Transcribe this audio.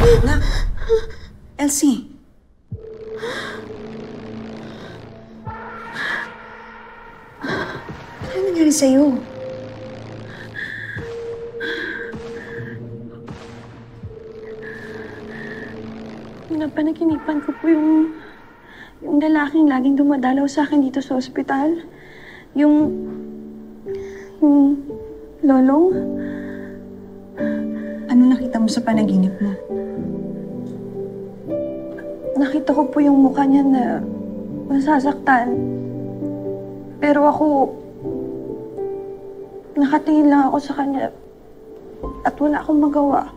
Nak, Elsie. Ano nangyari sa'yo? Napanaginipan ko po yung lalaking laging dumadalaw sa akin dito sa ospital. Yung lolong. Ano nakita mo sa panaginip mo? Nakita ko po yung mukha niya na nasasaktan. Pero ako, nakatingin lang ako sa kanya at wala akong magawa.